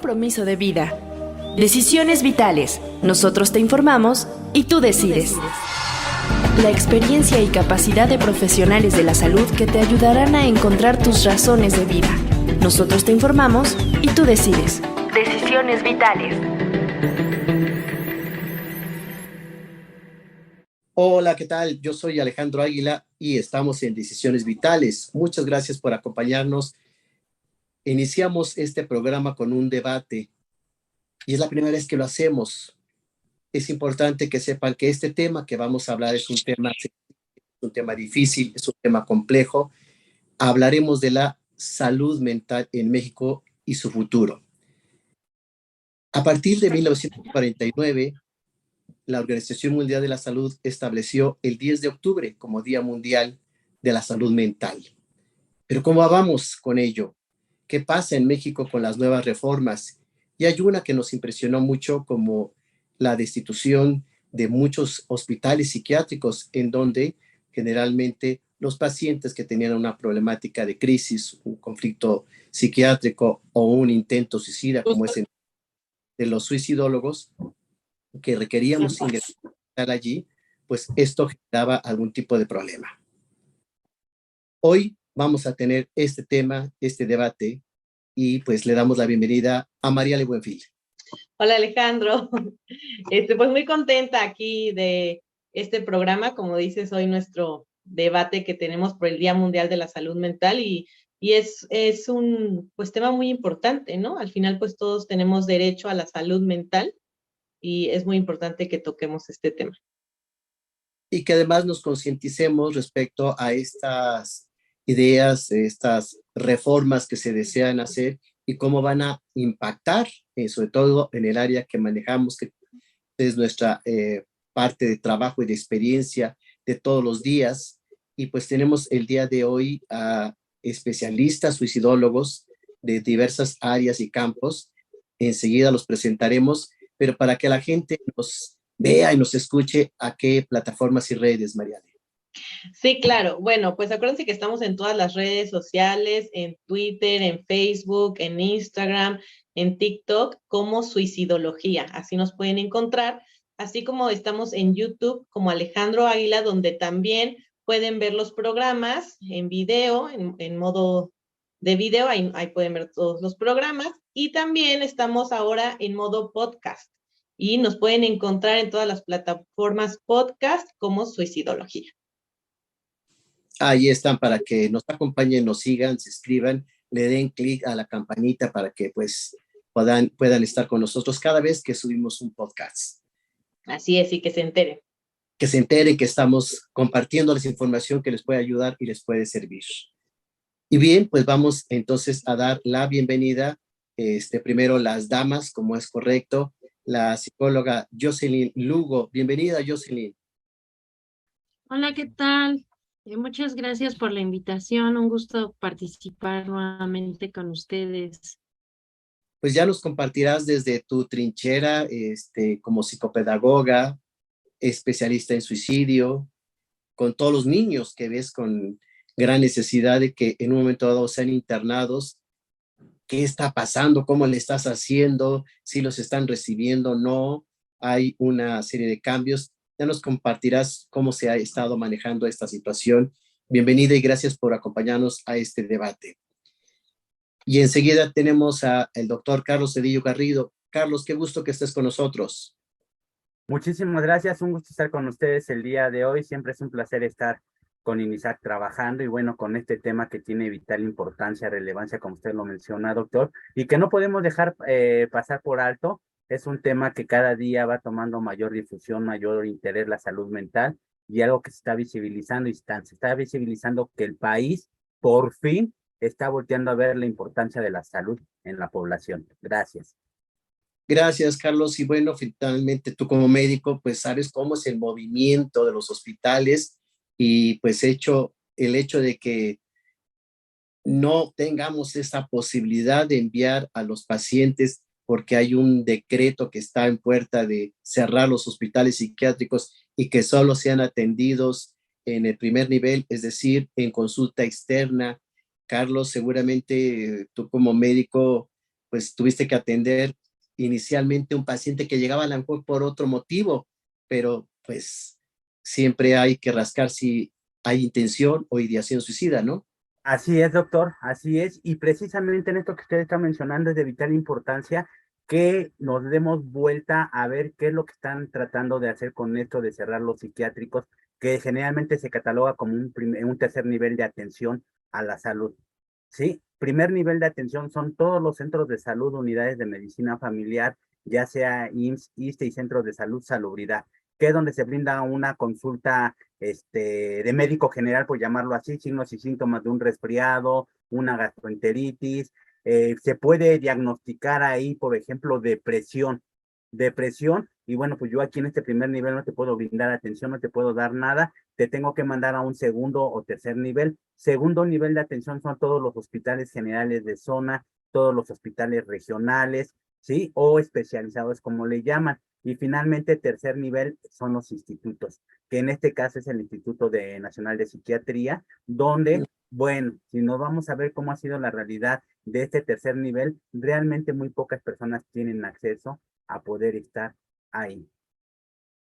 compromiso de vida. Decisiones vitales. Nosotros te informamos y tú decides. La experiencia y capacidad de profesionales de la salud que te ayudarán a encontrar tus razones de vida. Nosotros te informamos y tú decides. Decisiones vitales. Hola, ¿qué tal? Yo soy Alejandro Águila y estamos en Decisiones Vitales. Muchas gracias por acompañarnos. Iniciamos este programa con un debate y es la primera vez que lo hacemos. Es importante que sepan que este tema que vamos a hablar es un tema difícil, es un tema complejo. Hablaremos de la salud mental en México y su futuro. A partir de 1949, la Organización Mundial de la Salud estableció el 10 de octubre como Día Mundial de la Salud Mental. Pero ¿cómo vamos con ello? ¿Qué pasa en México con las nuevas reformas? Y hay una que nos impresionó mucho, como la destitución de muchos hospitales psiquiátricos, en donde generalmente los pacientes que tenían una problemática de crisis, un conflicto psiquiátrico o un intento suicida, como es de los suicidólogos, que requeríamos ingresar allí, pues esto generaba algún tipo de problema. Hoy vamos a tener este tema, este debate, y pues le damos la bienvenida a Mariale Buenfil. Hola Alejandro, pues muy contenta aquí de este programa, como dices, hoy nuestro debate que tenemos por el Día Mundial de la Salud Mental y es un pues tema muy importante, ¿no? Al final pues todos tenemos derecho a la salud mental y es muy importante que toquemos este tema. Y que además nos concienticemos respecto a estas ideas, estas reformas que se desean hacer y cómo van a impactar, sobre todo en el área que manejamos, que es nuestra parte de trabajo y de experiencia de todos los días. Y pues tenemos el día de hoy a especialistas suicidólogos de diversas áreas y campos. Enseguida los presentaremos, pero para que la gente nos vea y nos escuche, ¿a qué plataformas y redes, Mariana? Sí, claro. Bueno, pues acuérdense que estamos en todas las redes sociales, en Twitter, en Facebook, en Instagram, en TikTok, como Suicidología. Así nos pueden encontrar, así como estamos en YouTube como Alejandro Águila, donde también pueden ver los programas en video, en modo de video, ahí pueden ver todos los programas. Y también estamos ahora en modo podcast y nos pueden encontrar en todas las plataformas podcast como Suicidología. Ahí están para que nos acompañen, nos sigan, se escriban, le den clic a la campanita para que pues puedan estar con nosotros cada vez que subimos un podcast. Así es, y que se enteren. Que se enteren que estamos compartiéndoles información que les puede ayudar y les puede servir. Y bien, pues vamos entonces a dar la bienvenida, primero las damas, como es correcto, la psicóloga Jocelyn Lugo. Bienvenida, Jocelyn. Hola, ¿qué tal? Muchas gracias por la invitación. Un gusto participar nuevamente con ustedes. Pues ya nos compartirás desde tu trinchera, como psicopedagoga, especialista en suicidio, con todos los niños que ves con gran necesidad de que en un momento dado sean internados. ¿Qué está pasando? ¿Cómo le estás haciendo? ¿Si los están recibiendo o no? Hay una serie de cambios. Ya nos compartirás cómo se ha estado manejando esta situación. Bienvenida y gracias por acompañarnos a este debate. Y enseguida tenemos al doctor Carlos Cedillo Garrido. Carlos, qué gusto que estés con nosotros. Muchísimas gracias, un gusto estar con ustedes el día de hoy. Siempre es un placer estar con INISAC trabajando y bueno, con este tema que tiene vital importancia, relevancia, como usted lo menciona, doctor, y que no podemos dejar pasar por alto. Es un tema que cada día va tomando mayor difusión, mayor interés, la salud mental, y algo que se está visibilizando y se está visibilizando que el país por fin está volteando a ver la importancia de la salud en la población. Gracias. Gracias, Carlos. Y bueno, finalmente tú como médico, pues sabes cómo es el movimiento de los hospitales y pues el hecho de que no tengamos esa posibilidad de enviar a los pacientes porque hay un decreto que está en puerta de cerrar los hospitales psiquiátricos y que solo sean atendidos en el primer nivel, es decir, en consulta externa. Carlos, seguramente tú como médico pues tuviste que atender inicialmente un paciente que llegaba a lo mejor por otro motivo, pero pues siempre hay que rascar si hay intención o ideación suicida, ¿no? Así es, doctor, así es. Y precisamente en esto que usted está mencionando es de vital importancia que nos demos vuelta a ver qué es lo que están tratando de hacer con esto de cerrar los psiquiátricos, que generalmente se cataloga como un tercer nivel de atención a la salud. ¿Sí? Primer nivel de atención son todos los centros de salud, unidades de medicina familiar, ya sea IMSS, ISSSTE y centros de salud, salubridad, que es donde se brinda una consulta de médico general, por llamarlo así, signos y síntomas de un resfriado, una gastroenteritis. Se puede diagnosticar ahí, por ejemplo, depresión, y bueno, pues yo aquí en este primer nivel no te puedo brindar atención, no te puedo dar nada, te tengo que mandar a un segundo o tercer nivel. Segundo nivel de atención son todos los hospitales generales de zona, todos los hospitales regionales, ¿sí? O especializados, como le llaman. Y finalmente, tercer nivel son los institutos, que en este caso es el Instituto Nacional de Psiquiatría, donde, bueno, si nos vamos a ver cómo ha sido la realidad de este tercer nivel, realmente muy pocas personas tienen acceso a poder estar ahí.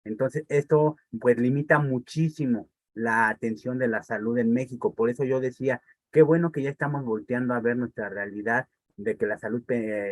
Entonces, esto pues limita muchísimo la atención de la salud en México. Por eso yo decía, qué bueno que ya estamos volteando a ver nuestra realidad de que la salud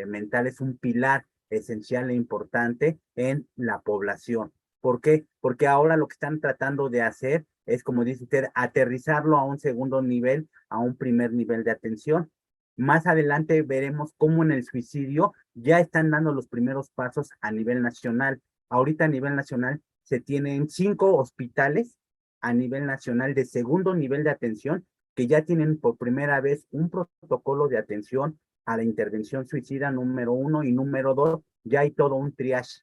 mental es un pilar esencial e importante en la población. ¿Por qué? Porque ahora lo que están tratando de hacer es, como dice usted, aterrizarlo a un segundo nivel, a un primer nivel de atención. Más adelante veremos cómo en el suicidio ya están dando los primeros pasos a nivel nacional. Ahorita a nivel nacional se tienen 5 hospitales a nivel nacional de segundo nivel de atención que ya tienen por primera vez un protocolo de atención a la intervención suicida número 1 y número 2. Ya hay todo un triage,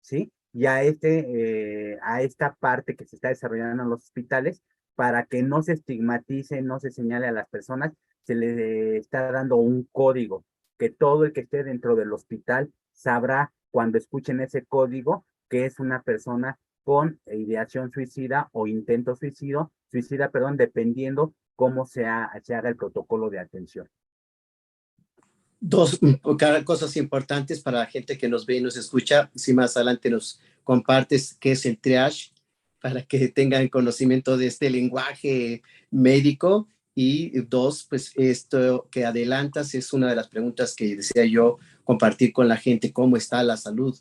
¿sí? Y a esta parte que se está desarrollando en los hospitales, para que no se estigmatice, no se señale a las personas, se le está dando un código que todo el que esté dentro del hospital sabrá cuando escuchen ese código que es una persona con ideación suicida o intento suicida, perdón, dependiendo cómo se haga el protocolo de atención. Dos cosas importantes para la gente que nos ve y nos escucha. Si más adelante nos compartes qué es el triage, para que tengan conocimiento de este lenguaje médico. Y dos, pues esto que adelantas es una de las preguntas que decía yo compartir con la gente, cómo está la salud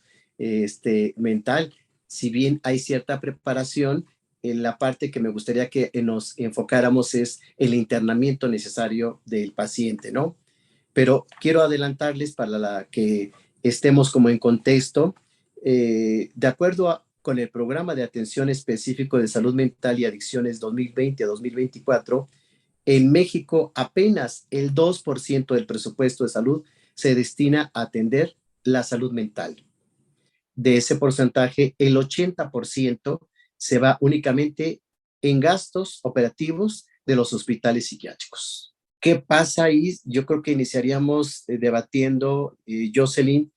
mental. Si bien hay cierta preparación, en la parte que me gustaría que nos enfocáramos es el internamiento necesario del paciente, ¿no? Pero quiero adelantarles para que estemos como en contexto. De acuerdo con el programa de atención específico de salud mental y adicciones 2020 a 2024, en México apenas el 2% del presupuesto de salud se destina a atender la salud mental. De ese porcentaje, el 80% se va únicamente en gastos operativos de los hospitales psiquiátricos. ¿Qué pasa ahí? Yo creo que iniciaríamos debatiendo, Jocelyn,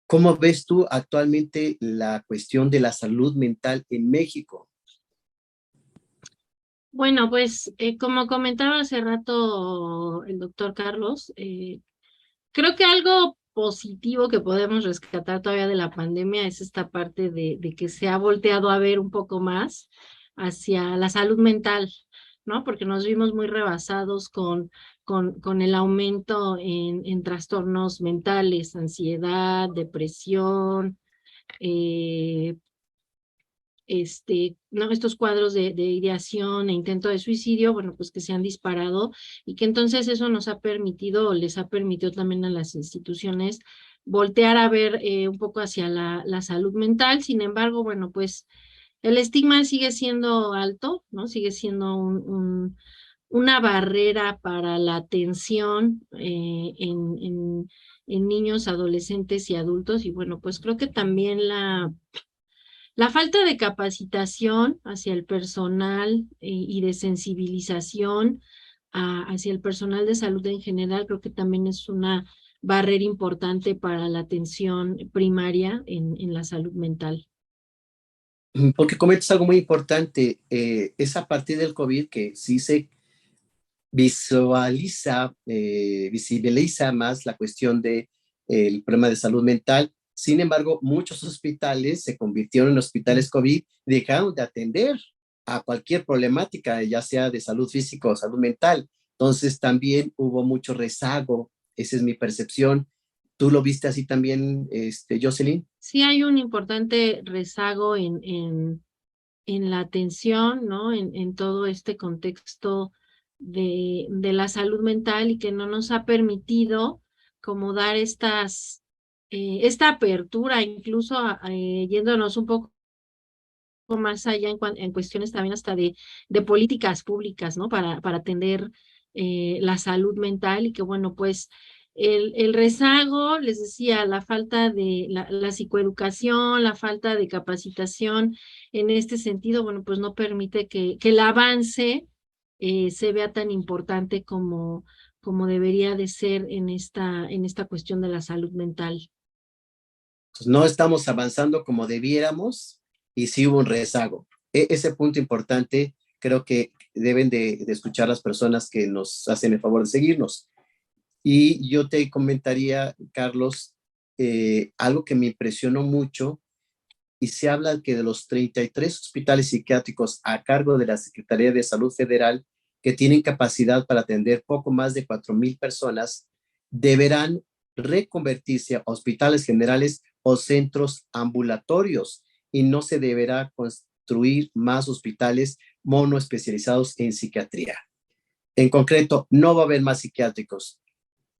¿cómo ves tú actualmente la cuestión de la salud mental en México? Bueno, pues como comentaba hace rato el doctor Carlos, creo que algo positivo que podemos rescatar todavía de la pandemia es esta parte de que se ha volteado a ver un poco más hacia la salud mental, ¿no? Porque nos vimos muy rebasados con el aumento en trastornos mentales, ansiedad, depresión, no, estos cuadros de ideación e intento de suicidio, bueno, pues que se han disparado y que entonces eso nos ha permitido, o les ha permitido también a las instituciones voltear a ver un poco hacia la salud mental. Sin embargo, bueno, pues el estigma sigue siendo alto, ¿no? Sigue siendo una barrera para la atención en niños, adolescentes y adultos. Y bueno, pues creo que también la falta de capacitación hacia el personal y de sensibilización hacia el personal de salud en general, creo que también es una barrera importante para la atención primaria en la salud mental. Porque comentas algo muy importante, es a partir del COVID que sí se visibiliza más la cuestión de el problema de salud mental. Sin embargo, muchos hospitales se convirtieron en hospitales COVID y dejaron de atender a cualquier problemática, ya sea de salud física o salud mental. Entonces también hubo mucho rezago, esa es mi percepción. ¿Tú lo viste así también, Jocelyn? Sí hay un importante rezago en la atención, ¿no? En todo este contexto de la salud mental y que no nos ha permitido como dar esta apertura, incluso yéndonos un poco más allá en cuestiones también hasta de políticas públicas, ¿no? Para atender la salud mental y que, bueno, pues el rezago, les decía, la falta de la psicoeducación, la falta de capacitación en este sentido, bueno, pues no permite que el avance se vea tan importante como debería de ser en esta cuestión de la salud mental. Pues no estamos avanzando como debiéramos y sí hubo un rezago. Ese punto importante creo que deben de escuchar las personas que nos hacen el favor de seguirnos. Y yo te comentaría, Carlos, algo que me impresionó mucho, y se habla que de los 33 hospitales psiquiátricos a cargo de la Secretaría de Salud Federal, que tienen capacidad para atender poco más de 4,000 personas, deberán reconvertirse a hospitales generales o centros ambulatorios y no se deberá construir más hospitales monoespecializados en psiquiatría. En concreto, no va a haber más psiquiátricos.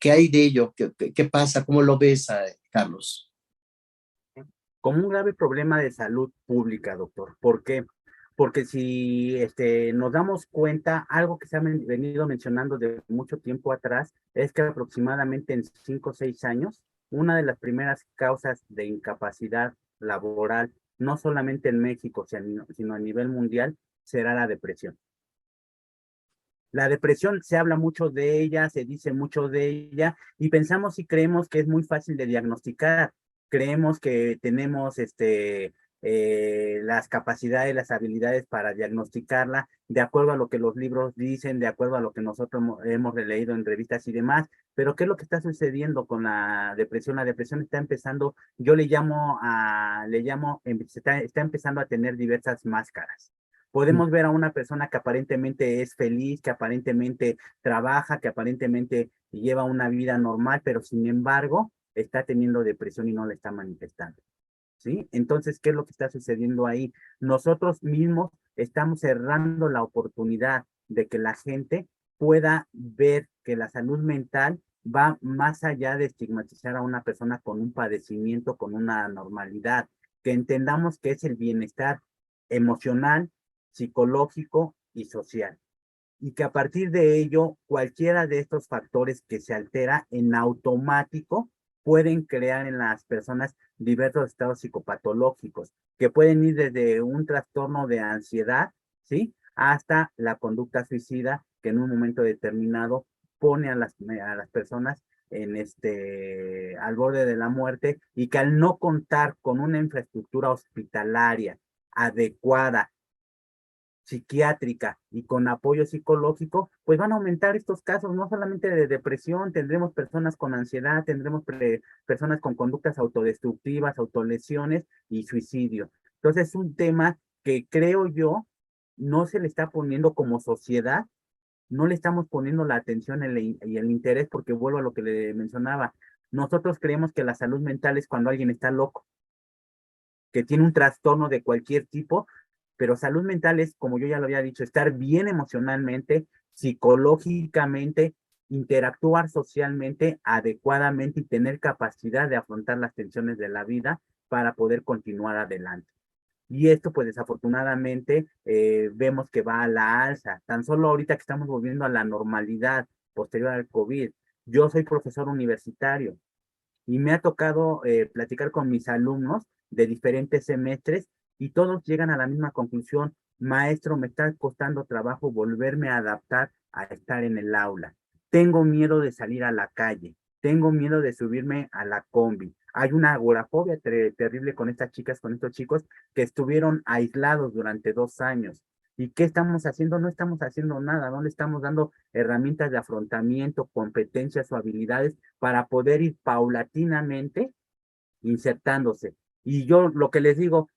¿Qué hay de ello? ¿Qué pasa? ¿Cómo lo ves, Carlos? Como un grave problema de salud pública, doctor. ¿Por qué? Porque si nos damos cuenta, algo que se ha venido mencionando de mucho tiempo atrás, es que aproximadamente en 5 o 6 años, una de las primeras causas de incapacidad laboral, no solamente en México, sino a nivel mundial, será la depresión. La depresión se habla mucho de ella, se dice mucho de ella, y pensamos y creemos que es muy fácil de diagnosticar. Creemos que tenemos las capacidades, las habilidades para diagnosticarla, de acuerdo a lo que los libros dicen, de acuerdo a lo que nosotros hemos leído en revistas y demás. Pero ¿qué es lo que está sucediendo con la depresión? La depresión está empezando, yo está empezando a tener diversas máscaras. Podemos ver a una persona que aparentemente es feliz, que aparentemente trabaja, que aparentemente lleva una vida normal, pero sin embargo está teniendo depresión y no la está manifestando. ¿Sí? Entonces, ¿qué es lo que está sucediendo ahí? Nosotros mismos estamos cerrando la oportunidad de que la gente pueda ver que la salud mental va más allá de estigmatizar a una persona con un padecimiento, con una anormalidad, que entendamos que es el bienestar emocional, psicológico y social. Y que a partir de ello, cualquiera de estos factores que se altera en automático pueden crear en las personas diversos estados psicopatológicos, que pueden ir desde un trastorno de ansiedad, ¿sí? Hasta la conducta suicida, que en un momento determinado pone a las personas al borde de la muerte, y que al no contar con una infraestructura hospitalaria adecuada, psiquiátrica y con apoyo psicológico, pues van a aumentar estos casos, no solamente de depresión, tendremos personas con ansiedad, tendremos personas con conductas autodestructivas, autolesiones y suicidio. Entonces es un tema que creo yo no se le está poniendo como sociedad, no le estamos poniendo la atención y el interés, porque vuelvo a lo que le mencionaba, nosotros creemos que la salud mental es cuando alguien está loco, que tiene un trastorno de cualquier tipo, pero salud mental es, como yo ya lo había dicho, estar bien emocionalmente, psicológicamente, interactuar socialmente adecuadamente y tener capacidad de afrontar las tensiones de la vida para poder continuar adelante. Y esto, pues desafortunadamente, vemos que va a la alza. Tan solo ahorita que estamos volviendo a la normalidad posterior al COVID. Yo soy profesor universitario y me ha tocado platicar con mis alumnos de diferentes semestres y todos llegan a la misma conclusión: maestro, me está costando trabajo volverme a adaptar a estar en el aula. Tengo miedo de salir a la calle, tengo miedo de subirme a la combi. Hay una agorafobia terrible con estas chicas, con estos chicos que estuvieron aislados durante 2 años. ¿Y qué estamos haciendo? No estamos haciendo nada, no le estamos dando herramientas de afrontamiento, competencias o habilidades para poder ir paulatinamente insertándose. Y yo lo que les digo,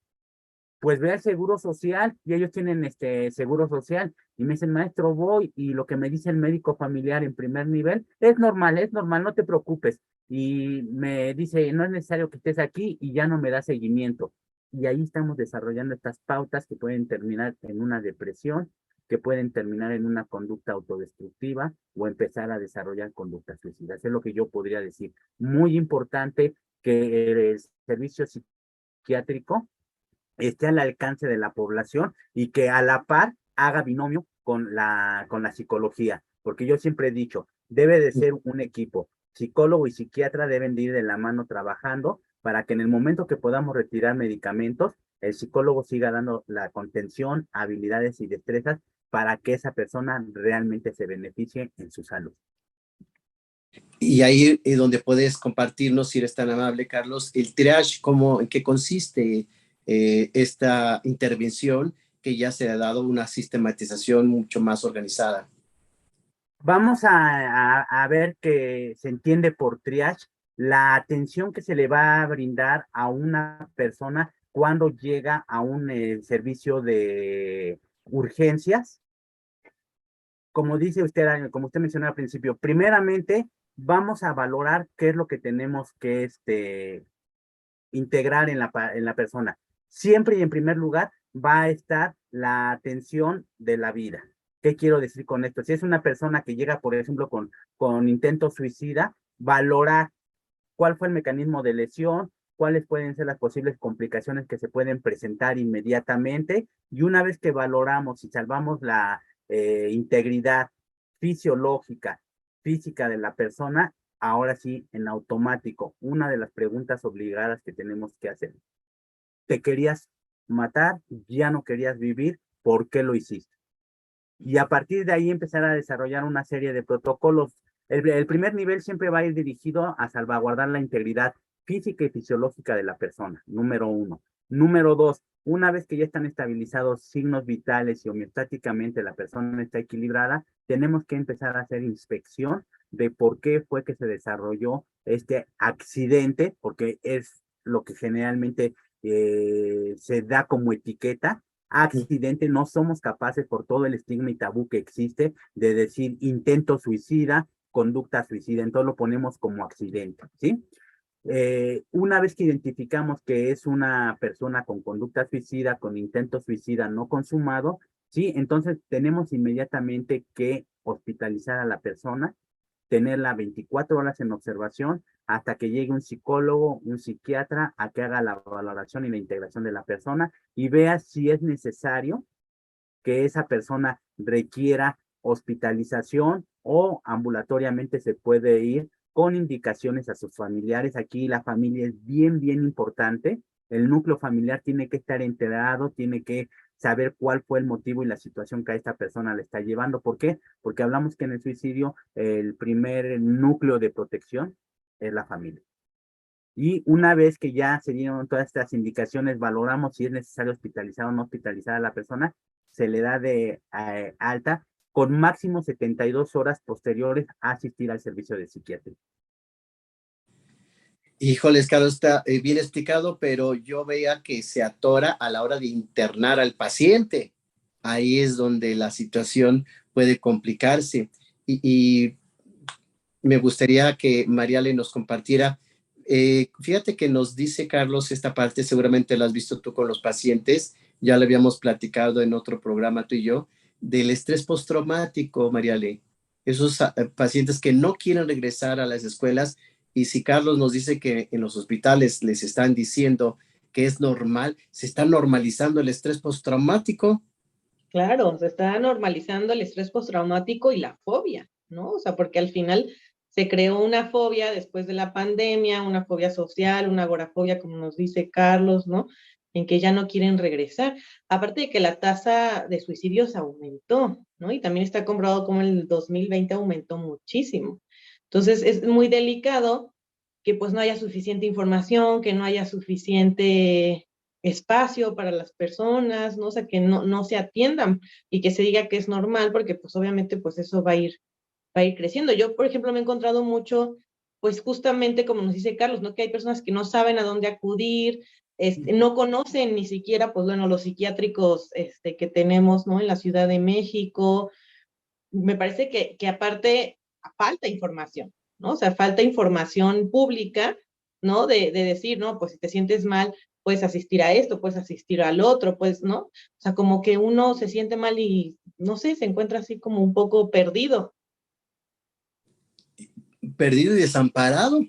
pues ve al seguro social y ellos tienen seguro social y me dicen, maestro, voy y lo que me dice el médico familiar en primer nivel es normal, no te preocupes. Y me dice, no es necesario que estés aquí y ya no me da seguimiento. Y ahí estamos desarrollando estas pautas que pueden terminar en una depresión, que pueden terminar en una conducta autodestructiva o empezar a desarrollar conductas suicidas. Es lo que yo podría decir. Muy importante que el servicio psiquiátrico esté al alcance de la población y que a la par haga binomio con la psicología, porque yo siempre he dicho, debe de ser un equipo, psicólogo y psiquiatra deben de ir de la mano trabajando para que en el momento que podamos retirar medicamentos, el psicólogo siga dando la contención, habilidades y destrezas para que esa persona realmente se beneficie en su salud. Y ahí es donde puedes compartirnos, si eres tan amable, Carlos, el triage, en qué consiste esta intervención que ya se ha dado una sistematización mucho más organizada. Vamos a ver que se entiende por triage la atención que se le va a brindar a una persona cuando llega a un servicio de urgencias. Como dice usted, como usted mencionó al principio, primeramente vamos a valorar qué es lo que tenemos que integrar en la persona. Siempre y en primer lugar va a estar la atención de la vida. ¿Qué quiero decir con esto? Si es una persona que llega, por ejemplo, con intento suicida, valorar cuál fue el mecanismo de lesión, cuáles pueden ser las posibles complicaciones que se pueden presentar inmediatamente, y una vez que valoramos y salvamos la integridad fisiológica, física de la persona, ahora sí, en automático, una de las preguntas obligadas que tenemos que hacer. ¿Te querías matar? ¿Ya no querías vivir? ¿Por qué lo hiciste? Y a partir de ahí empezar a desarrollar una serie de protocolos. El primer nivel siempre va a ir dirigido a salvaguardar la integridad física y fisiológica de la persona, número 1. Número 2, una vez que ya están estabilizados signos vitales y homeostáticamente la persona está equilibrada, tenemos que empezar a hacer inspección de por qué fue que se desarrolló este accidente, porque es lo que generalmente se da como etiqueta. Accidente, no somos capaces por todo el estigma y tabú que existe de decir intento suicida, conducta suicida, entonces lo ponemos como accidente, ¿sí? Una vez que identificamos que es una persona con conducta suicida, con intento suicida no consumado, ¿sí? Entonces tenemos inmediatamente que hospitalizar a la persona, tenerla 24 horas en observación hasta que llegue un psicólogo, un psiquiatra a que haga la valoración y la integración de la persona y vea si es necesario que esa persona requiera hospitalización o ambulatoriamente se puede ir con indicaciones a sus familiares. Aquí la familia es bien, bien importante. El núcleo familiar tiene que estar enterado, tiene que saber cuál fue el motivo y la situación que a esta persona le está llevando. ¿Por qué? Porque hablamos que en el suicidio el primer núcleo de protección es la familia. Y una vez que ya se dieron todas estas indicaciones, valoramos si es necesario hospitalizar o no hospitalizar a la persona, se le da de alta con máximo 72 horas posteriores a asistir al servicio de psiquiatría. Híjoles, Carlos, está bien explicado, pero yo veía que se atora a la hora de internar al paciente. Ahí es donde la situación puede complicarse. Y me gustaría que Mariale nos compartiera. Fíjate que nos dice Carlos esta parte, seguramente la has visto tú con los pacientes, ya lo habíamos platicado en otro programa tú y yo, del estrés postraumático, Mariale. Esos pacientes que no quieren regresar a las escuelas, y si Carlos nos dice que en los hospitales les están diciendo que es normal, se está normalizando el estrés postraumático. Claro, se está normalizando el estrés postraumático y la fobia, ¿no? O sea, porque al final se creó una fobia después de la pandemia, una fobia social, una agorafobia, como nos dice Carlos, ¿no? En que ya no quieren regresar. Aparte de que la tasa de suicidios aumentó, ¿no? Y también está comprobado como el 2020 aumentó muchísimo. Entonces, es muy delicado que pues no haya suficiente información, que no haya suficiente espacio para las personas, ¿no? O sea, que no se atiendan y que se diga que es normal, porque pues obviamente pues eso va a ir creciendo. Yo, por ejemplo, me he encontrado mucho, pues justamente como nos dice Carlos, ¿no? Que hay personas que no saben a dónde acudir, no conocen ni siquiera, pues bueno, los psiquiátricos que tenemos, ¿no? En la Ciudad de México. Me parece que aparte falta información, ¿no? O sea, falta información pública, ¿no? De decir, no, pues si te sientes mal, puedes asistir a esto, puedes asistir al otro, pues, ¿no? O sea, como que uno se siente mal y, no sé, se encuentra así como un poco perdido. Perdido y desamparado.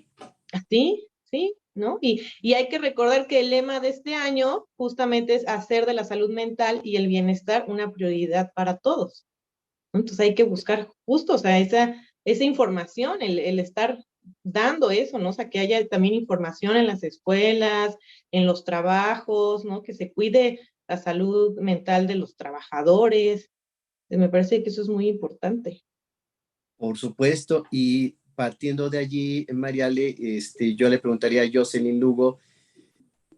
Sí, sí, ¿no? Y hay que recordar que el lema de este año justamente es hacer de la salud mental y el bienestar una prioridad para todos, ¿no? Entonces hay que buscar justo, o sea, esa información, el estar dando eso, ¿no? O sea, que haya también información en las escuelas, en los trabajos, ¿no? Que se cuide la salud mental de los trabajadores. Me parece que eso es muy importante. Por supuesto, y partiendo de allí, Mariale, yo le preguntaría a Jocelyn Lugo,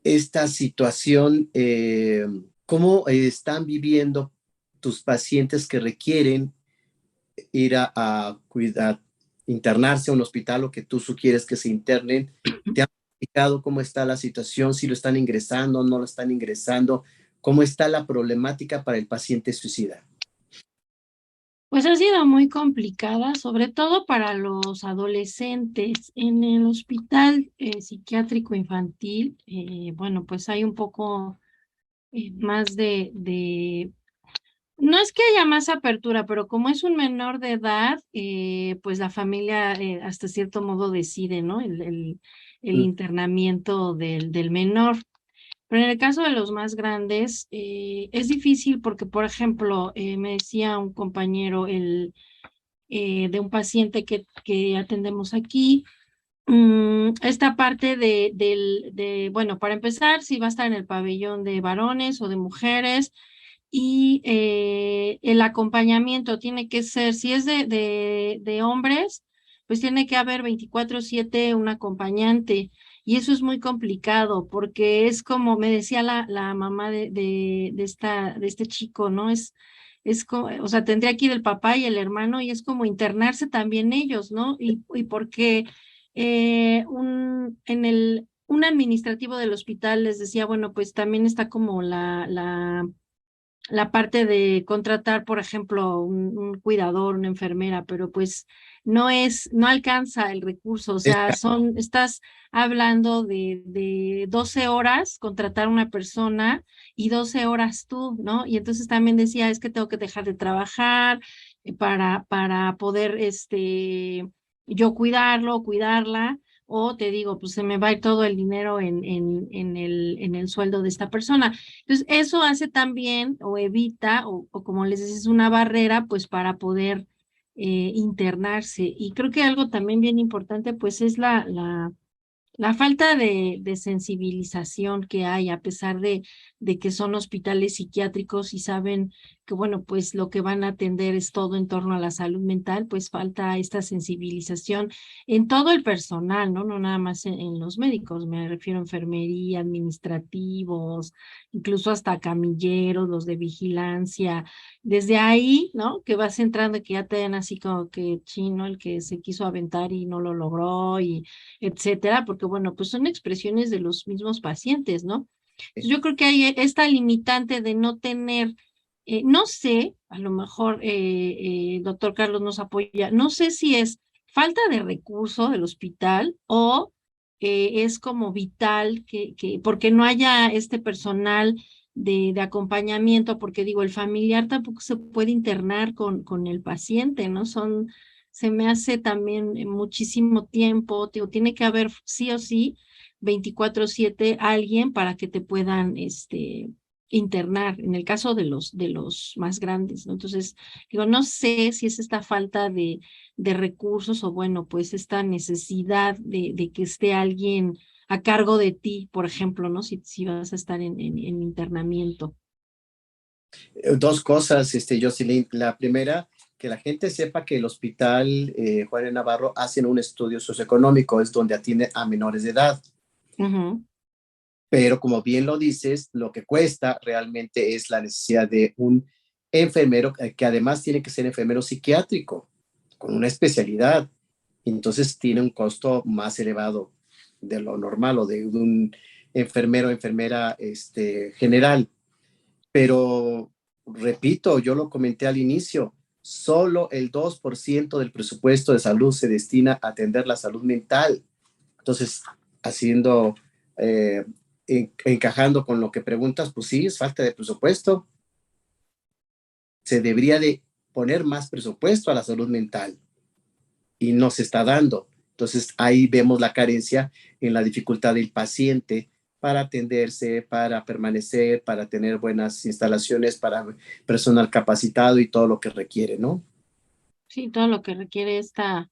esta situación, ¿cómo están viviendo tus pacientes que requieren ir a cuidar, internarse a un hospital o que tú sugieres que se internen? ¿Te han explicado cómo está la situación? ¿Si lo están ingresando, no lo están ingresando? ¿Cómo está la problemática para el paciente suicida? Pues ha sido muy complicada, sobre todo para los adolescentes. En el hospital psiquiátrico infantil, bueno, pues hay un poco más no es que haya más apertura, pero como es un menor de edad, pues la familia hasta cierto modo decide, ¿no? El Mm. internamiento del menor. Pero en el caso de los más grandes, es difícil porque, por ejemplo, me decía un compañero de un paciente que atendemos aquí, esta parte bueno, para empezar, si va a estar en el pabellón de varones o de mujeres, y el acompañamiento tiene que ser, si es de hombres, pues tiene que haber 24/7 un acompañante. Y eso es muy complicado porque es como me decía la mamá de este chico, ¿no? O sea, tendría que ir el papá y el hermano y es como internarse también ellos, ¿no? Y porque un administrativo del hospital les decía, bueno, pues también está como la parte de contratar, por ejemplo, un cuidador, una enfermera, pero pues no alcanza el recurso, o sea, estás hablando de 12 horas contratar una persona y 12 horas tú, ¿no? Y entonces también decía, es que tengo que dejar de trabajar para poder, yo cuidarla, o te digo, pues se me va a ir todo el dinero en el sueldo de esta persona. Entonces, eso hace también o evita, o como les dices, es una barrera, pues para poder internarse. Y creo que algo también bien importante, pues es la falta de sensibilización que hay, a pesar de que son hospitales psiquiátricos y saben que, bueno, pues lo que van a atender es todo en torno a la salud mental, pues falta esta sensibilización en todo el personal, ¿no? No nada más en los médicos, me refiero a enfermería, administrativos, incluso hasta camilleros, los de vigilancia. Desde ahí, ¿no? Que vas entrando y que ya te den así como que chino, el que se quiso aventar y no lo logró y etcétera, porque bueno, pues son expresiones de los mismos pacientes, ¿no? Entonces, yo creo que hay esta limitante de no tener, no sé, a lo mejor doctor Carlos nos apoya, no sé si es falta de recurso del hospital o es como vital porque no haya este personal de acompañamiento, porque digo, el familiar tampoco se puede internar con el paciente, ¿no? Se me hace también muchísimo tiempo, tiene que haber sí o sí 24/7 alguien para que te puedan internar, en el caso de los más grandes, ¿no? Entonces, digo, no sé si es esta falta de recursos o bueno, pues esta necesidad de que esté alguien a cargo de ti, por ejemplo, ¿no? Si vas a estar en internamiento. Dos cosas, Jocelyn. La primera, que la gente sepa que el hospital Juan de Navarro hacen un estudio socioeconómico, es donde atiende a menores de edad. Ujú. Pero como bien lo dices, lo que cuesta realmente es la necesidad de un enfermero que además tiene que ser enfermero psiquiátrico con una especialidad. Entonces tiene un costo más elevado de lo normal o de un enfermero o enfermera general. Pero repito, yo lo comenté al inicio, solo el 2% del presupuesto de salud se destina a atender la salud mental. Entonces, haciendo, eh, encajando con lo que preguntas, pues sí, es falta de presupuesto. Se debería de poner más presupuesto a la salud mental y no se está dando. Entonces, ahí vemos la carencia en la dificultad del paciente para atenderse, para permanecer, para tener buenas instalaciones, para personal capacitado y todo lo que requiere, ¿no? Sí, todo lo que requiere esta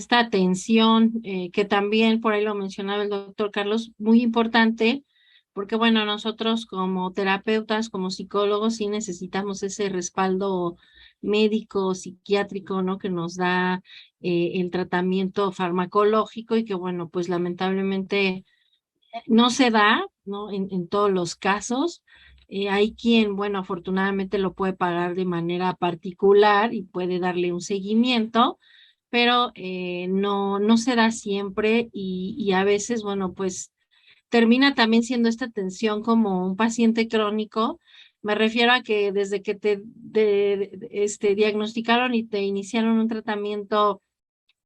atención, que también por ahí lo mencionaba el doctor Carlos, muy importante, porque bueno, nosotros como terapeutas, como psicólogos, sí necesitamos ese respaldo médico, psiquiátrico, ¿no? Que nos da el tratamiento farmacológico y que bueno, pues lamentablemente no se da, ¿no? En todos los casos. Hay quien, bueno, afortunadamente lo puede pagar de manera particular y puede darle un seguimiento, pero no se da siempre y a veces, bueno, pues termina también siendo esta atención como un paciente crónico. Me refiero a que desde que diagnosticaron y te iniciaron un tratamiento,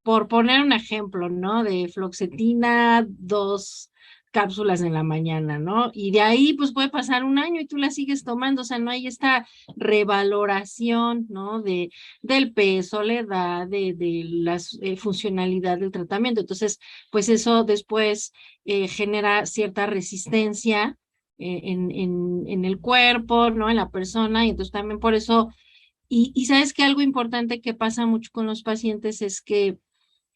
por poner un ejemplo, ¿no? De fluoxetina, 2 cápsulas en la mañana, ¿no? Y de ahí, pues puede pasar un año y tú la sigues tomando, o sea, no hay esta revaloración, ¿no? Del peso, la edad, de la funcionalidad del tratamiento. Entonces, pues eso después genera cierta resistencia en el cuerpo, ¿no? En la persona, y entonces también por eso, y sabes que algo importante que pasa mucho con los pacientes es que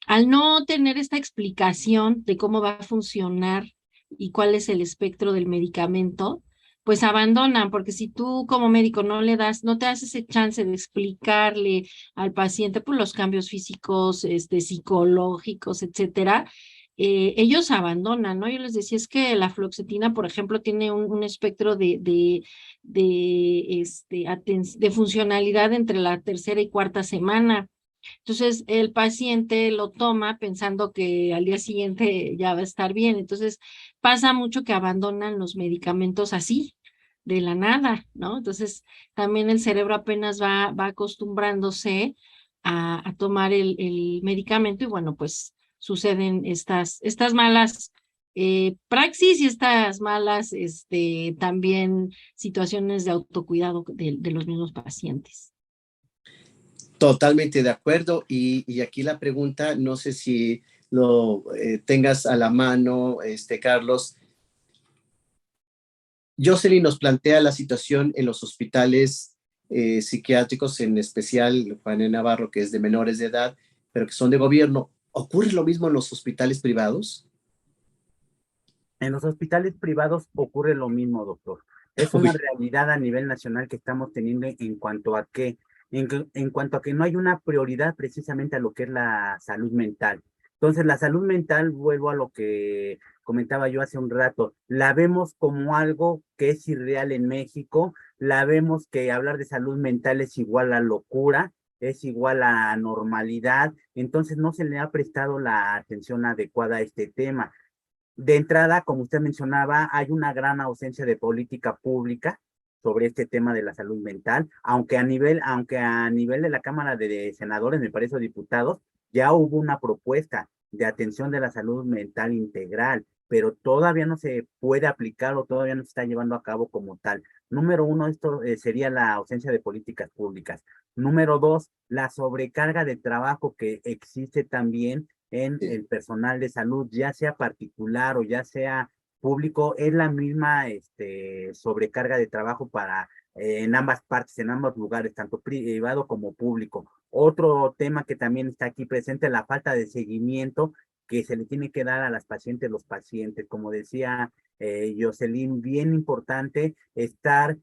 al no tener esta explicación de cómo va a funcionar y cuál es el espectro del medicamento, pues abandonan, porque si tú como médico no te das ese chance de explicarle al paciente pues, los cambios físicos, psicológicos, etcétera, ellos abandonan, ¿no? Yo les decía, es que la fluoxetina, por ejemplo, tiene un espectro de funcionalidad entre la tercera y cuarta semana. Entonces, el paciente lo toma pensando que al día siguiente ya va a estar bien. Entonces, pasa mucho que abandonan los medicamentos así, de la nada, ¿no? Entonces, también el cerebro apenas va acostumbrándose a tomar el medicamento y bueno, pues suceden estas malas praxis y estas malas también situaciones de autocuidado de los mismos pacientes. Totalmente de acuerdo. Y aquí la pregunta, no sé si lo tengas a la mano, Carlos. Jocelyn nos plantea la situación en los hospitales psiquiátricos, en especial Juan de Navarro, que es de menores de edad, pero que son de gobierno. ¿Ocurre lo mismo en los hospitales privados? En los hospitales privados ocurre lo mismo, doctor. Es una Uy, realidad a nivel nacional que estamos teniendo en cuanto a que no hay una prioridad precisamente a lo que es la salud mental. Entonces, la salud mental, vuelvo a lo que comentaba yo hace un rato, la vemos como algo que es irreal en México, la vemos que hablar de salud mental es igual a locura, es igual a normalidad, entonces no se le ha prestado la atención adecuada a este tema. De entrada, como usted mencionaba, hay una gran ausencia de política pública sobre este tema de la salud mental, aunque a nivel de la Cámara de Senadores, me parece, o diputados, ya hubo una propuesta de atención de la salud mental integral, pero todavía no se puede aplicar o todavía no se está llevando a cabo como tal. Número uno, esto sería la ausencia de políticas públicas. Número dos, la sobrecarga de trabajo que existe también en sí. el personal de salud, ya sea particular o ya sea público, es la misma sobrecarga de trabajo para en ambas partes, en ambos lugares, tanto privado como público. Otro tema que también está aquí presente, la falta de seguimiento que se le tiene que dar a las pacientes, los pacientes. Como decía Jocelyn, bien importante estar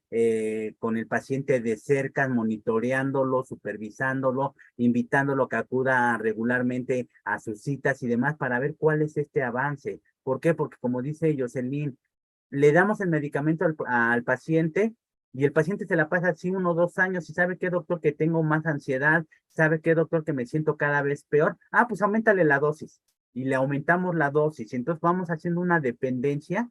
con el paciente de cerca, monitoreándolo, supervisándolo, invitándolo a que acuda regularmente a sus citas y demás para ver cuál es este avance. ¿Por qué? Porque como dice Jocelyn, le damos el medicamento al paciente y el paciente se la pasa así 1 o 2 años y ¿sabe qué, doctor? Que tengo más ansiedad, ¿sabe qué, doctor? Que me siento cada vez peor. Ah, pues auméntale la dosis y le aumentamos la dosis y entonces vamos haciendo una dependencia.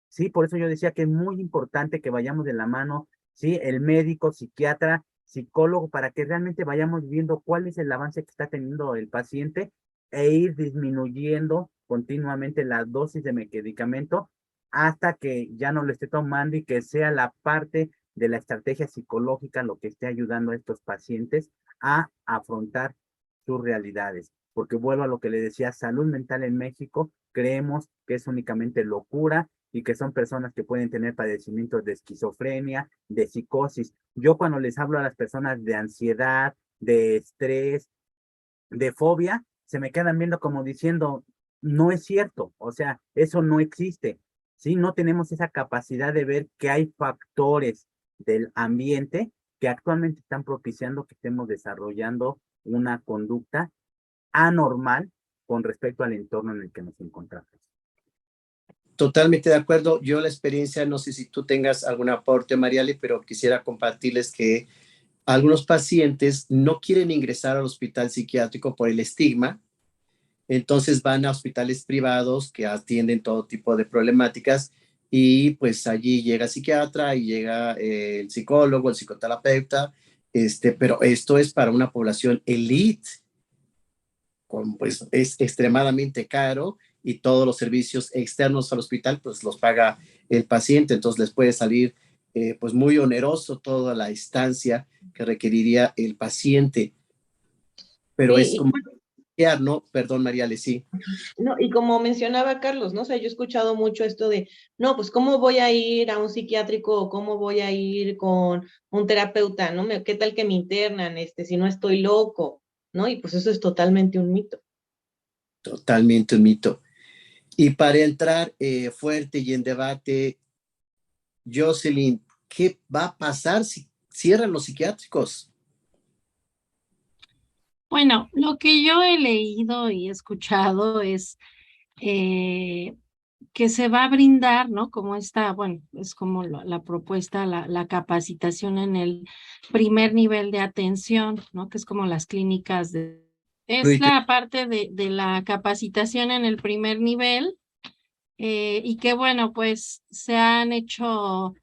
Sí, por eso yo decía que es muy importante que vayamos de la mano, sí, el médico, psiquiatra, psicólogo, para que realmente vayamos viendo cuál es el avance que está teniendo el paciente e ir disminuyendo continuamente la dosis de medicamento hasta que ya no lo esté tomando y que sea la parte de la estrategia psicológica lo que esté ayudando a estos pacientes a afrontar sus realidades. Porque vuelvo a lo que le decía, salud mental en México, creemos que es únicamente locura y que son personas que pueden tener padecimientos de esquizofrenia, de psicosis. Yo cuando les hablo a las personas de ansiedad, de estrés, de fobia, se me quedan viendo como diciendo, no es cierto, o sea, eso no existe. ¿Sí? No tenemos esa capacidad de ver que hay factores del ambiente que actualmente están propiciando que estemos desarrollando una conducta anormal con respecto al entorno en el que nos encontramos. Totalmente de acuerdo. Yo la experiencia, no sé si tú tengas algún aporte, Mariale, pero quisiera compartirles que algunos pacientes no quieren ingresar al hospital psiquiátrico por el estigma, entonces van a hospitales privados que atienden todo tipo de problemáticas y pues allí llega el psiquiatra y llega el psicólogo, el psicoterapeuta, pero esto es para una población elite, pues es extremadamente caro y todos los servicios externos al hospital pues los paga el paciente, entonces les puede salir pues muy oneroso toda la estancia que requeriría el paciente, pero es Sí, como, ¿no? Perdón, Mariale, sí. no, y como mencionaba Carlos, ¿no? O sea, yo he escuchado mucho esto de, no, pues, ¿cómo voy a ir a un psiquiátrico o cómo voy a ir con un terapeuta, ¿no? ¿Qué tal que me internan, si no estoy loco, ¿no? Y pues eso es totalmente un mito. Totalmente un mito. Y para entrar fuerte y en debate, Jocelyn, ¿qué va a pasar si cierran los psiquiátricos? Bueno, lo que yo he leído y escuchado es eh, que se va a brindar, ¿no? Como esta, bueno, es como la propuesta, la capacitación en el primer nivel de atención, ¿no? Que es como las clínicas de... Es la parte de la capacitación en el primer nivel y que, bueno, pues se han hecho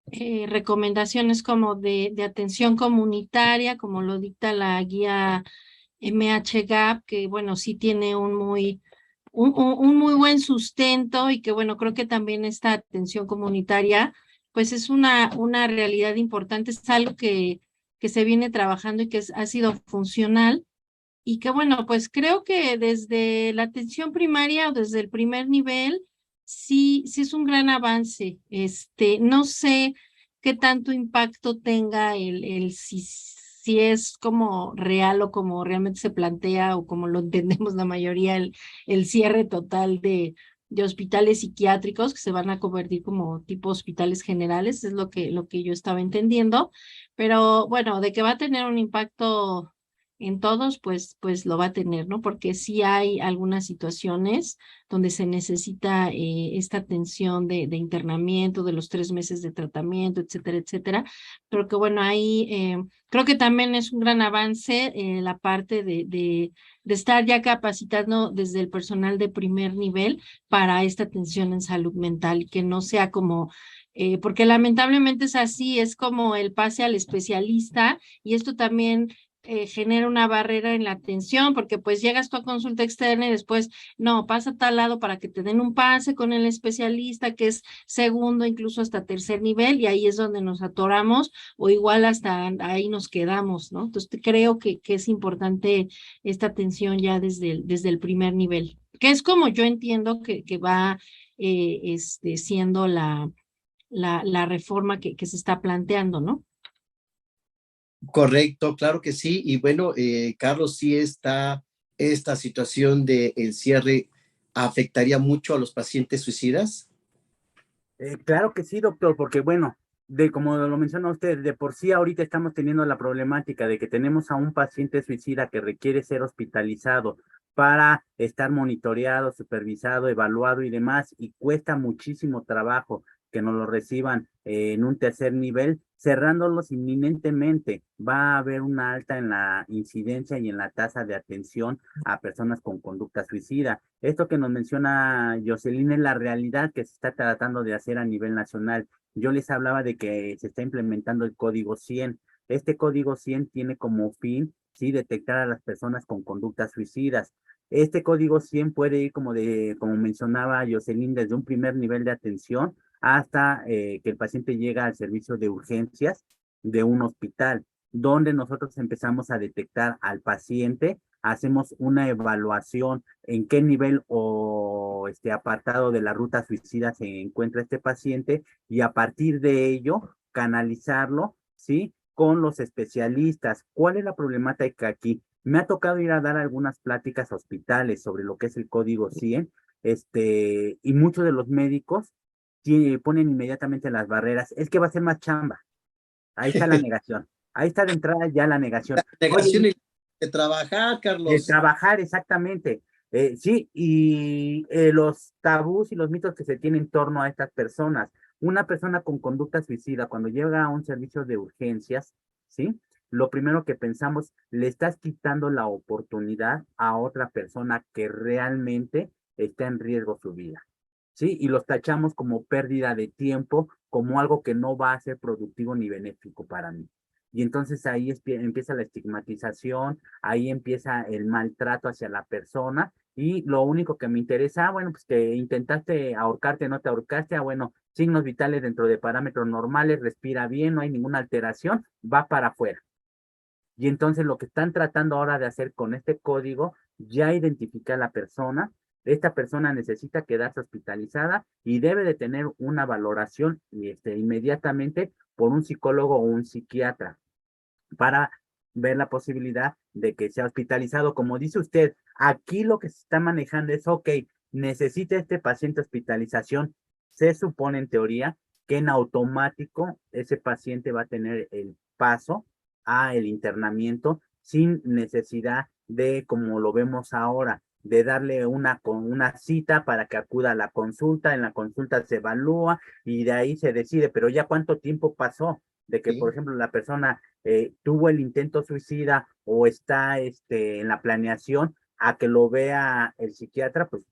recomendaciones como de atención comunitaria, como lo dicta la guía MHGAP, que bueno, sí tiene un muy buen sustento y que bueno, creo que también esta atención comunitaria, pues es una realidad importante, es algo que se viene trabajando y que ha sido funcional. Y que bueno, pues creo que desde la atención primaria o desde el primer nivel, sí es un gran avance. No sé qué tanto impacto tenga si es como real o como realmente se plantea o como lo entendemos la mayoría, el cierre total de hospitales psiquiátricos que se van a convertir como tipo hospitales generales, es lo que yo estaba entendiendo. Pero bueno, de que va a tener un impacto en todos, pues lo va a tener, ¿no? Porque sí hay algunas situaciones donde se necesita esta atención de internamiento, de los 3 meses de tratamiento, etcétera, etcétera. Pero que bueno, ahí creo que también es un gran avance la parte de estar ya capacitando desde el personal de primer nivel para esta atención en salud mental y que no sea como porque lamentablemente es así, es como el pase al especialista y esto también genera una barrera en la atención, porque pues llegas tú a consulta externa y después, no, pasa a tal lado para que te den un pase con el especialista, que es segundo, incluso hasta tercer nivel, y ahí es donde nos atoramos, o igual hasta ahí nos quedamos, ¿no? Entonces creo que es importante esta atención ya desde el primer nivel, que es como yo entiendo que va siendo la reforma que se está planteando, ¿no? Correcto, claro que sí. Y bueno, Carlos, sí está esta situación de el cierre afectaría mucho a los pacientes suicidas. Claro que sí, doctor, porque bueno, como lo menciona usted, de por sí ahorita estamos teniendo la problemática de que tenemos a un paciente suicida que requiere ser hospitalizado para estar monitoreado, supervisado, evaluado y demás, y cuesta muchísimo trabajo que nos lo reciban en un tercer nivel, cerrándolos inminentemente. Va a haber una alta en la incidencia y en la tasa de atención a personas con conducta suicida. Esto que nos menciona Jocelyn es la realidad que se está tratando de hacer a nivel nacional. Yo les hablaba de que se está implementando el Código 100. Este Código 100 tiene como fin, sí, detectar a las personas con conductas suicidas. Este Código 100 puede ir, como mencionaba Jocelyn, desde un primer nivel de atención hasta que el paciente llega al servicio de urgencias de un hospital, donde nosotros empezamos a detectar al paciente, hacemos una evaluación en qué nivel o apartado de la ruta suicida se encuentra este paciente y a partir de ello canalizarlo, ¿sí? Con los especialistas. ¿Cuál es la problemática aquí? Me ha tocado ir a dar algunas pláticas a hospitales sobre lo que es el Código 100, y muchos de los médicos ponen inmediatamente las barreras. Es que va a ser más chamba. Ahí está la negación. Ahí está de entrada ya la negación. Negación Oye, de trabajar, de Carlos. trabajar, exactamente. Sí, y los tabús y los mitos que se tienen en torno a estas personas. Una persona con conducta suicida, cuando llega a un servicio de urgencias, ¿sí? Lo primero que pensamos, le estás quitando la oportunidad a otra persona que realmente está en riesgo su vida, ¿sí? Y los tachamos como pérdida de tiempo, como algo que no va a ser productivo ni benéfico para mí. Y entonces ahí empieza la estigmatización, ahí empieza el maltrato hacia la persona y lo único que me interesa, bueno, pues que intentaste ahorcarte, no te ahorcaste, bueno, signos vitales dentro de parámetros normales, respira bien, no hay ninguna alteración, va para afuera. Y entonces lo que están tratando ahora de hacer con este código, ya identifica a la persona, esta persona necesita quedarse hospitalizada y debe de tener una valoración inmediatamente por un psicólogo o un psiquiatra para ver la posibilidad de que sea hospitalizado. Como dice usted, aquí lo que se está manejando es, ok, necesita este paciente hospitalización, se supone en teoría que en automático ese paciente va a tener el paso a el internamiento sin necesidad de, como lo vemos ahora, de darle una cita para que acuda a la consulta, en la consulta se evalúa y de ahí se decide, pero ya cuánto tiempo pasó de que, por Sí. ejemplo, la persona tuvo el intento suicida o está en la planeación a que lo vea el psiquiatra, pues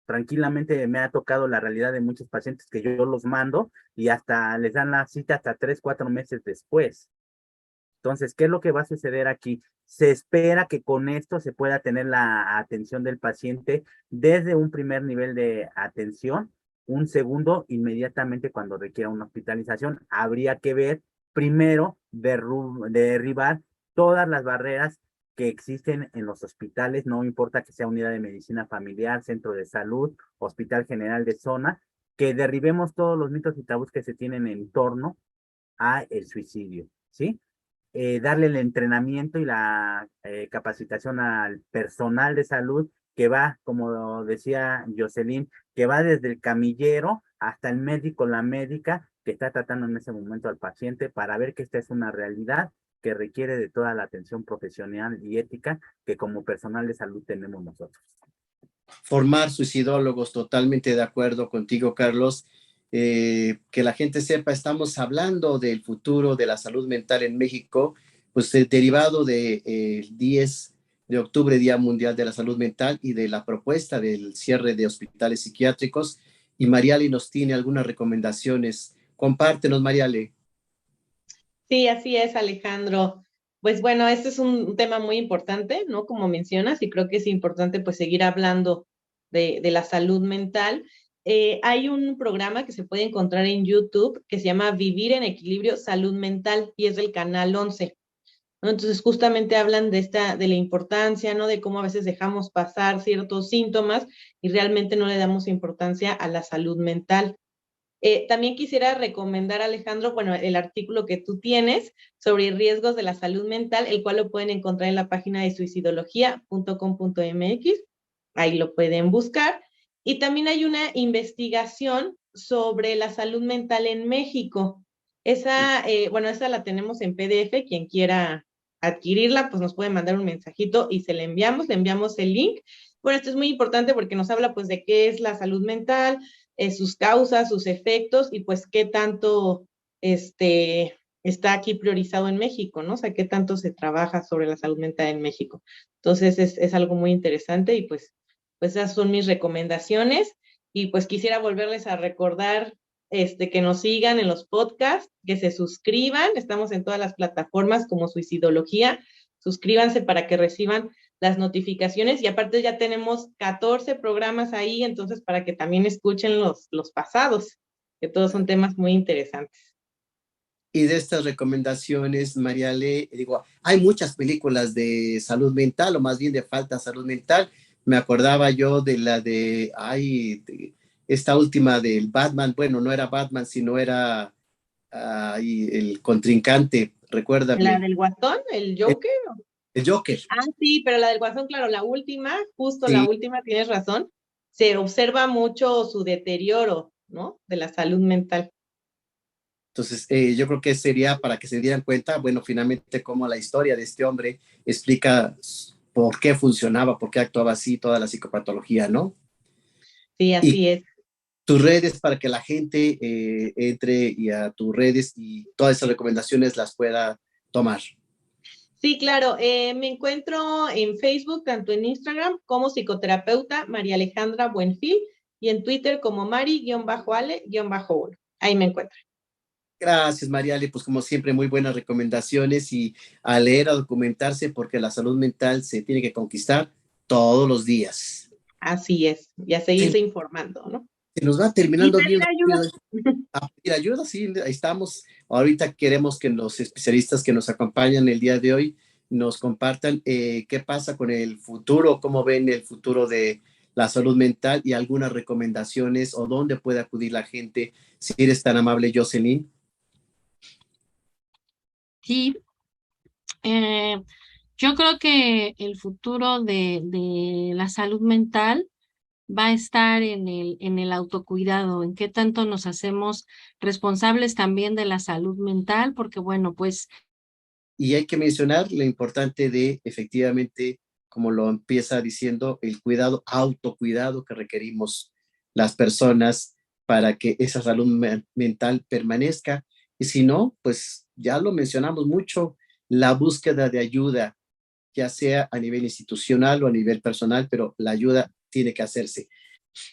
tranquilamente me ha tocado la realidad de muchos pacientes que yo los mando y hasta les dan la cita hasta 3, 4 meses después. Entonces, ¿qué es lo que va a suceder aquí? Se espera que con esto se pueda tener la atención del paciente desde un primer nivel de atención, un segundo inmediatamente cuando requiera una hospitalización. Habría que ver primero derribar todas las barreras que existen en los hospitales, no importa que sea unidad de medicina familiar, centro de salud, hospital general de zona, que derribemos todos los mitos y tabús que se tienen en torno a el suicidio, ¿sí? Darle el entrenamiento y la capacitación al personal de salud que va, como decía Jocelyn, que va desde el camillero hasta el médico, la médica que está tratando en ese momento al paciente para ver que esta es una realidad que requiere de toda la atención profesional y ética que como personal de salud tenemos nosotros. Formar suicidólogos, totalmente de acuerdo contigo, Carlos. Que la gente sepa, estamos hablando del futuro de la salud mental en México, pues derivado del 10 de octubre, Día Mundial de la Salud Mental, y de la propuesta del cierre de hospitales psiquiátricos. Y Mariale nos tiene algunas recomendaciones. Compártenos, Mariale. Sí, así es, Alejandro. Pues bueno, este es un tema muy importante, ¿no? Como mencionas, y creo que es importante pues seguir hablando de la salud mental. Hay un programa que se puede encontrar en YouTube que se llama Vivir en Equilibrio Salud Mental y es del canal 11, ¿no? Entonces justamente hablan de la importancia, ¿no? De cómo a veces dejamos pasar ciertos síntomas y realmente no le damos importancia a la salud mental. También quisiera recomendar, Alejandro, bueno, el artículo que tú tienes sobre riesgos de la salud mental, el cual lo pueden encontrar en la página de suicidología.com.mx, ahí lo pueden buscar. Y también hay una investigación sobre la salud mental en México. Esa la tenemos en PDF, quien quiera adquirirla, pues nos puede mandar un mensajito y le enviamos el link. Bueno, esto es muy importante porque nos habla pues de qué es la salud mental, sus causas, sus efectos y pues qué tanto está aquí priorizado en México, ¿no? O sea, qué tanto se trabaja sobre la salud mental en México. Entonces es algo muy interesante y pues esas son mis recomendaciones y pues quisiera volverles a recordar que nos sigan en los podcasts, que se suscriban, estamos en todas las plataformas como Suicidología, suscríbanse para que reciban las notificaciones y aparte ya tenemos 14 programas ahí, entonces para que también escuchen los pasados, que todos son temas muy interesantes. Y de estas recomendaciones, Mariale, digo, hay muchas películas de salud mental, o más bien de falta de salud mental. Me acordaba yo de la esta última del Batman, bueno, no era Batman, sino era el contrincante, ¿La recuérdame. del Guasón, el El, Joker? el Joker. Sí, pero la del Guasón, claro, la última, justo la Sí, última, tienes razón, se observa mucho su deterioro, ¿no? De la salud mental. entonces yo creo que sería para que se dieran cuenta, bueno, finalmente cómo la historia de este hombre explica por qué funcionaba, por qué actuaba así toda la psicopatología, ¿no? Sí, Y así es. tus redes para que la gente entre y a tus redes y todas esas recomendaciones las pueda tomar. Sí, claro. Me encuentro en Facebook, tanto en Instagram como psicoterapeuta María Alejandra Buenfil y en Twitter como Mari-Ale-1. Ahí me encuentro. Gracias, Mariale. Pues como siempre, muy buenas recomendaciones y a leer, a documentarse, porque la salud mental se tiene que conquistar todos los días. Así es. Y a seguirse informando, ¿no? Se nos va Y terminando bien pedir ayuda. a pedir ayuda, sí, ahí estamos. Ahorita queremos que los especialistas que nos acompañan el día de hoy nos compartan qué pasa con el futuro, cómo ven el futuro de la salud mental y algunas recomendaciones o dónde puede acudir la gente. Si eres tan amable, Jocelyn. Sí, yo creo que el futuro de la salud mental va a estar en el autocuidado, en qué tanto nos hacemos responsables también de la salud mental, porque bueno, pues Y hay que mencionar lo importante de, efectivamente, como lo empieza diciendo, el cuidado, autocuidado que requerimos las personas para que esa salud mental permanezca. Y si no, pues ya lo mencionamos mucho, la búsqueda de ayuda, ya sea a nivel institucional o a nivel personal, pero la ayuda tiene que hacerse.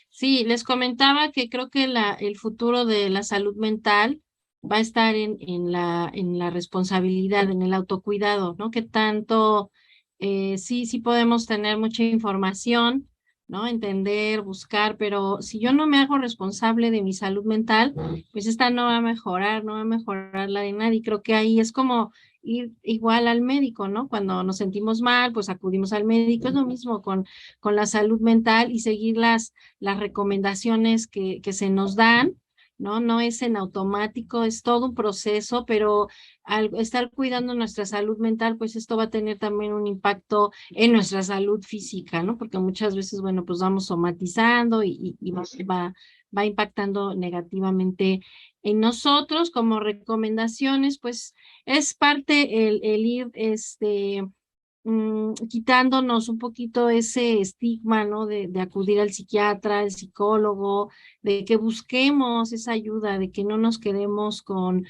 sí, les comentaba que creo que el futuro de la salud mental va a estar en la responsabilidad, en el autocuidado, ¿no? Que tanto, sí podemos tener mucha información, ¿no? Entender, buscar, pero si yo no me hago responsable de mi salud mental, pues esta no va a mejorar, no va a mejorar la de nadie. Creo que ahí es como ir igual al médico, ¿no? Cuando nos sentimos mal, pues acudimos al médico, es lo mismo con la salud mental y seguir las recomendaciones que se nos dan, ¿no? No es en automático, es todo un proceso, pero al estar cuidando nuestra salud mental, pues esto va a tener también un impacto en nuestra salud física, ¿no? Porque muchas veces, bueno, pues vamos somatizando y va impactando negativamente en nosotros. Como recomendaciones, pues es parte el ir, quitándonos un poquito ese estigma, ¿no? De acudir al psiquiatra, al psicólogo, de que busquemos esa ayuda, de que no nos quedemos con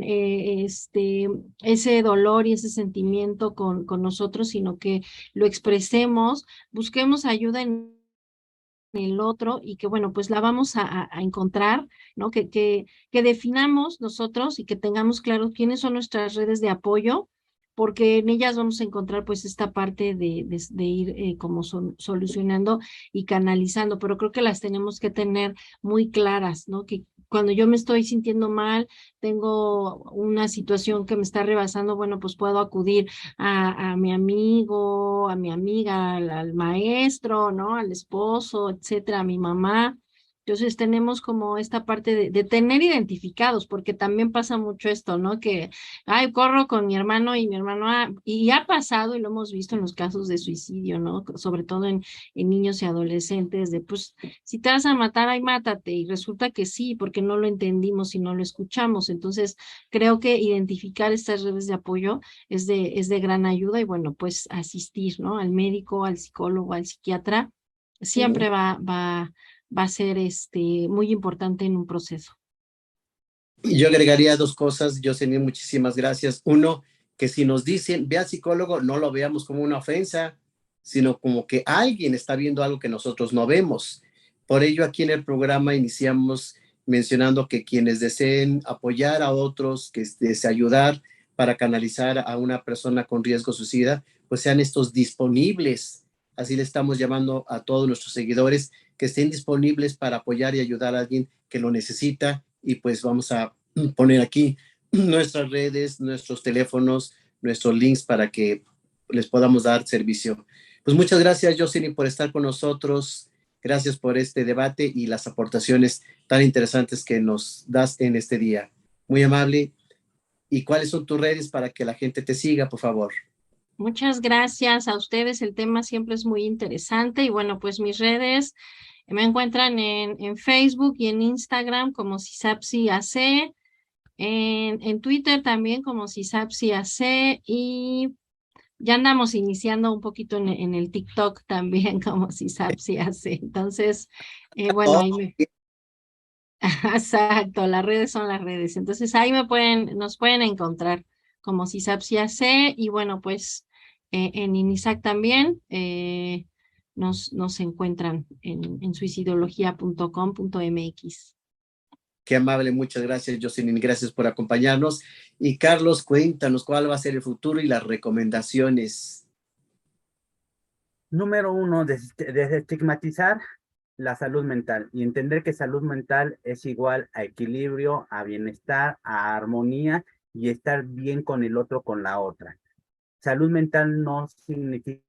ese dolor y ese sentimiento con nosotros, sino que lo expresemos, busquemos ayuda en el otro y que, bueno, pues la vamos a encontrar, ¿no? Que definamos nosotros y que tengamos claro quiénes son nuestras redes de apoyo, porque en ellas vamos a encontrar pues esta parte de ir como solucionando y canalizando, pero creo que las tenemos que tener muy claras, ¿no? Que cuando yo me estoy sintiendo mal, tengo una situación que me está rebasando, bueno, pues puedo acudir a mi amigo, a mi amiga, al maestro, ¿no? Al esposo, etcétera, a mi mamá. Entonces tenemos como esta parte de tener identificados, porque también pasa mucho esto, ¿no? Que, ay, corro con mi hermano y mi hermano, y ha pasado y lo hemos visto en los casos de suicidio, ¿no? Sobre todo en niños y adolescentes, de pues, si te vas a matar, ay, mátate. Y resulta que sí, porque no lo entendimos y no lo escuchamos. Entonces, creo que identificar estas redes de apoyo es de gran ayuda y bueno, pues asistir, ¿no? Al médico, al psicólogo, al psiquiatra, siempre va va a ser muy importante en un proceso. Yo agregaría dos cosas, Jocelyn, muchísimas gracias. Uno, que si nos dicen, ve al psicólogo, no lo veamos como una ofensa, sino como que alguien está viendo algo que nosotros no vemos. Por ello, aquí en el programa iniciamos mencionando que quienes deseen apoyar a otros, que deseen ayudar para canalizar a una persona con riesgo suicida, pues sean estos disponibles. Así le estamos llamando a todos nuestros seguidores, que estén disponibles para apoyar y ayudar a alguien que lo necesita. Y pues vamos a poner aquí nuestras redes, nuestros teléfonos, nuestros links para que les podamos dar servicio. Pues muchas gracias, Jocelyn, por estar con nosotros. Gracias por este debate y las aportaciones tan interesantes que nos das en este día. Muy amable. ¿Y cuáles son tus redes para que la gente te siga, por favor? Muchas gracias a ustedes, el tema siempre es muy interesante y bueno, pues mis redes me encuentran en Facebook y en Instagram como CISAPSI-AC, en Twitter también como CISAPSI-AC y ya andamos iniciando un poquito en el TikTok también como CISAPSI-AC. Entonces, bueno, ahí me... Exacto, las redes son las redes. Entonces ahí nos pueden encontrar como CISAPSI-AC y bueno, pues en INISAC también nos encuentran en suicidología.com.mx. Qué amable, muchas gracias, Jocelyn, gracias por acompañarnos. Y Carlos, cuéntanos cuál va a ser el futuro y las recomendaciones. Número uno, desestigmatizar la salud mental y entender que salud mental es igual a equilibrio, a bienestar, a armonía y estar bien con el otro, con la otra. Salud mental no significa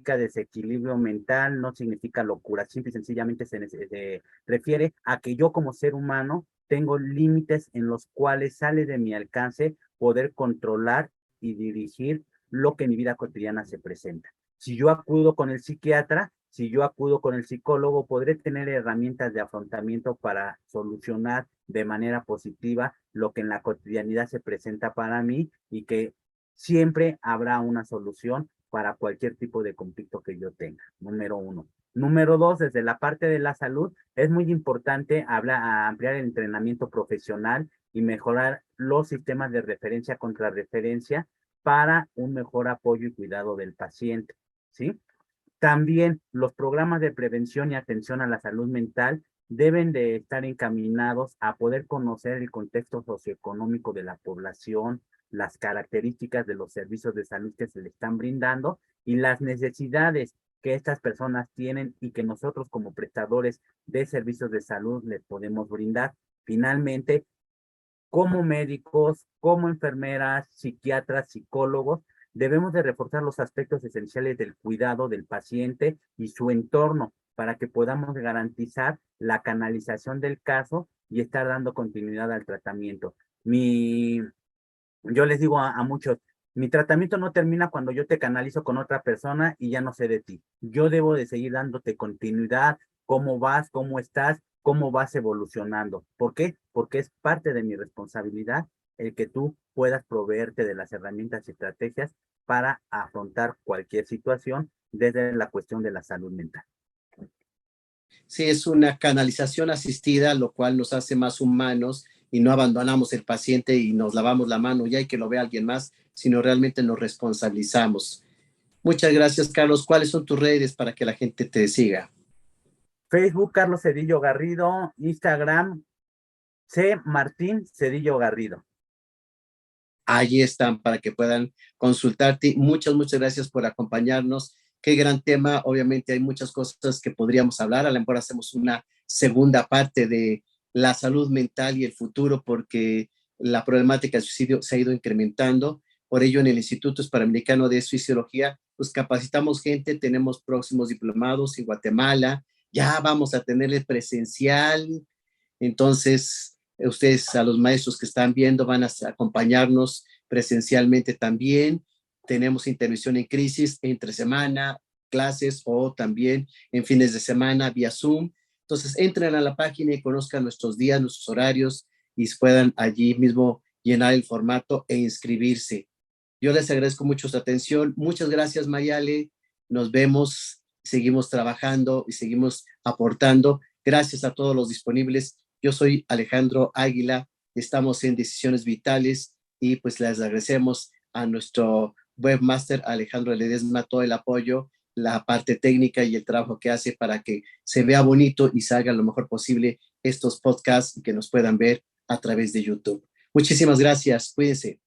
desequilibrio mental, no significa locura, simple y sencillamente se refiere a que yo como ser humano tengo límites en los cuales sale de mi alcance poder controlar y dirigir lo que en mi vida cotidiana se presenta. Si yo acudo con el psiquiatra, si yo acudo con el psicólogo, podré tener herramientas de afrontamiento para solucionar de manera positiva lo que en la cotidianidad se presenta para mí y que siempre habrá una solución para cualquier tipo de conflicto que yo tenga, número uno. Número dos, desde la parte de la salud, es muy importante ampliar el entrenamiento profesional y mejorar los sistemas de referencia contra referencia para un mejor apoyo y cuidado del paciente, ¿sí? También los programas de prevención y atención a la salud mental deben de estar encaminados a poder conocer el contexto socioeconómico de la población, las características de los servicios de salud que se le están brindando y las necesidades que estas personas tienen y que nosotros como prestadores de servicios de salud les podemos brindar. Finalmente, como médicos, como enfermeras, psiquiatras, psicólogos, debemos de reforzar los aspectos esenciales del cuidado del paciente y su entorno para que podamos garantizar la canalización del caso y estar dando continuidad al tratamiento. Yo les digo a muchos, mi tratamiento no termina cuando yo te canalizo con otra persona y ya no sé de ti. Yo debo de seguir dándote continuidad, cómo vas, cómo estás, cómo vas evolucionando. ¿Por qué? Porque es parte de mi responsabilidad el que tú puedas proveerte de las herramientas y estrategias para afrontar cualquier situación desde la cuestión de la salud mental. Sí, es una canalización asistida, lo cual nos hace más humanos y no abandonamos el paciente y nos lavamos la mano ya y que lo vea alguien más, sino realmente nos responsabilizamos. Muchas gracias, Carlos. ¿Cuáles son tus redes para que la gente te siga? Facebook, Carlos Cedillo Garrido, Instagram, C. Martín Cedillo Garrido. Allí están para que puedan consultarte. Muchas gracias por acompañarnos. Qué gran tema. Obviamente hay muchas cosas que podríamos hablar. A lo mejor hacemos una segunda parte de la salud mental y el futuro porque la problemática del suicidio se ha ido incrementando. Por ello, en el Instituto Hispanoamericano de Suicidología, pues capacitamos gente, tenemos próximos diplomados en Guatemala, ya vamos a tenerle presencial. Entonces, ustedes, a los maestros que están viendo, van a acompañarnos presencialmente también. Tenemos intervención en crisis entre semana, clases o también en fines de semana vía Zoom. Entonces, entren a la página y conozcan nuestros días, nuestros horarios y puedan allí mismo llenar el formato e inscribirse. Yo les agradezco mucho su atención. Muchas gracias, Mayale. Nos vemos, seguimos trabajando y seguimos aportando Gracias a todos los disponibles. Yo soy Alejandro Águila, estamos en Decisiones Vitales y pues les agradecemos a nuestro webmaster Alejandro Ledesma todo el apoyo, la parte técnica y el trabajo que hace para que se vea bonito y salga lo mejor posible estos podcasts y que nos puedan ver a través de YouTube. Muchísimas gracias, cuídense.